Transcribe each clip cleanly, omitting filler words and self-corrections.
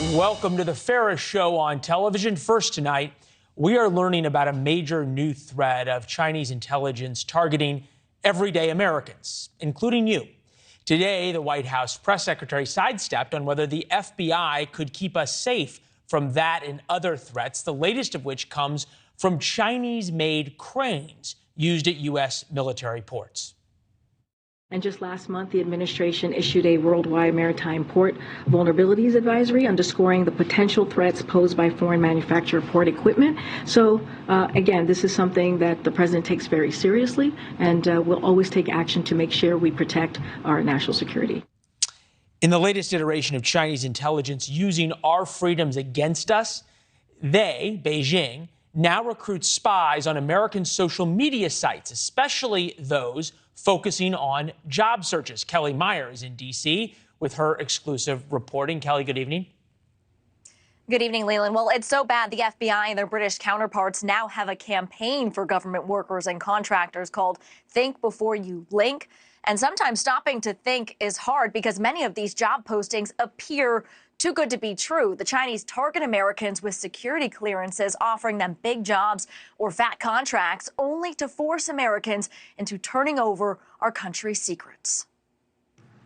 Welcome to the fairest show on television. First tonight, we are learning about a major new threat of Chinese intelligence targeting everyday Americans, including you. Today, the White House press secretary sidestepped on whether the FBI could keep us safe from that and other threats, the latest of which comes from Chinese-made cranes used at U.S. military ports. And just last month, the administration issued a worldwide maritime port vulnerabilities advisory underscoring the potential threats posed by foreign manufactured port equipment. So, again, this is something that the president takes very seriously, and we'll always take action to make sure we protect our national security. In the latest iteration of Chinese intelligence using our freedoms against us, they, Beijing, now recruit spies on American social media sites, especially those focusing on job searches. Kelly Meyer is in D.C. with her exclusive reporting. Kelly, good evening. Good evening, Leland. Well, it's so bad the FBI and their British counterparts now have a campaign for government workers and contractors called Think Before You Blink. And sometimes stopping to think is hard because many of these job postings appear too good to be true. The Chinese target Americans with security clearances, offering them big jobs or fat contracts, only to force Americans into turning over our country's secrets.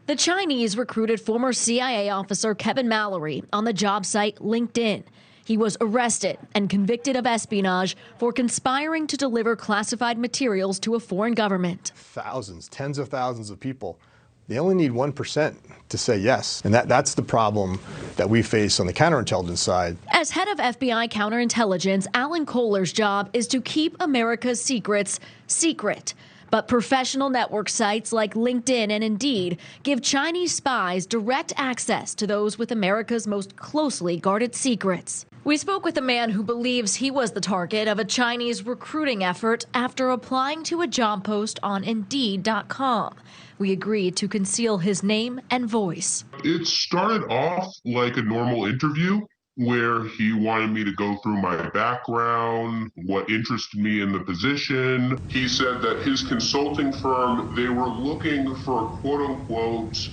The Chinese recruited former CIA officer Kevin Mallory on the job site LinkedIn. He was arrested and convicted of espionage for conspiring to deliver classified materials to a foreign government. Thousands, tens of thousands of people. They only need 1% to say yes. And that's the problem that we face on the counterintelligence side. As head of FBI counterintelligence, Alan Kohler's job is to keep America's secrets secret. But professional network sites like LinkedIn and Indeed give Chinese spies direct access to those with America's most closely guarded secrets. We spoke with a man who believes he was the target of a Chinese recruiting effort after applying to a job post on Indeed.com. We agreed to conceal his name and voice. It started off like a normal interview where he wanted me to go through my background, what interested me in the position. He said that his consulting firm, they were looking for quote-unquote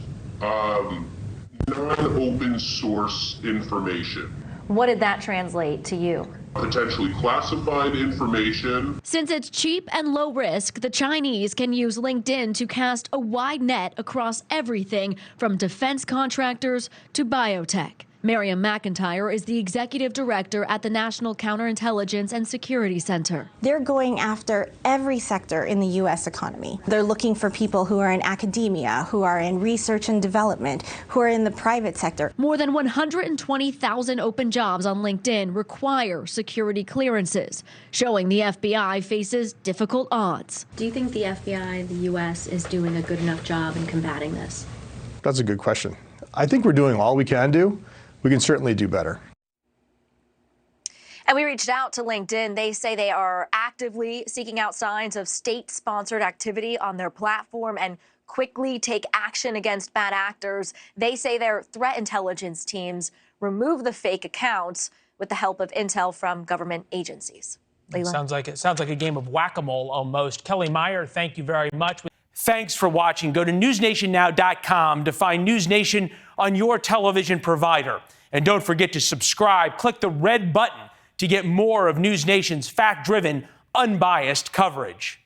non-open source information. What did that translate to you? Potentially classified information. Since it's cheap and low risk, the Chinese can use LinkedIn to cast a wide net across everything from defense contractors to biotech. Miriam McIntyre is the executive director at the National Counterintelligence and Security Center. They're going after every sector in the U.S. economy. They're looking for people who are in academia, who are in research and development, who are in the private sector. More than 120,000 open jobs on LinkedIn require security clearances, showing the FBI faces difficult odds. Do you think the FBI, the U.S., is doing a good enough job in combating this? That's a good question. I think we're doing all we can do. We can certainly do better. And we reached out to LinkedIn. They say they are actively seeking out signs of state-sponsored activity on their platform and quickly take action against bad actors. They say their threat intelligence teams remove the fake accounts with the help of intel from government agencies. Sounds like a game of whack-a-mole almost. Kelly Meyer, thank you very much. Thanks for watching. Go to newsnationnow.com to find NewsNation on your television provider. And don't forget to subscribe. Click the red button to get more of NewsNation's fact-driven, unbiased coverage.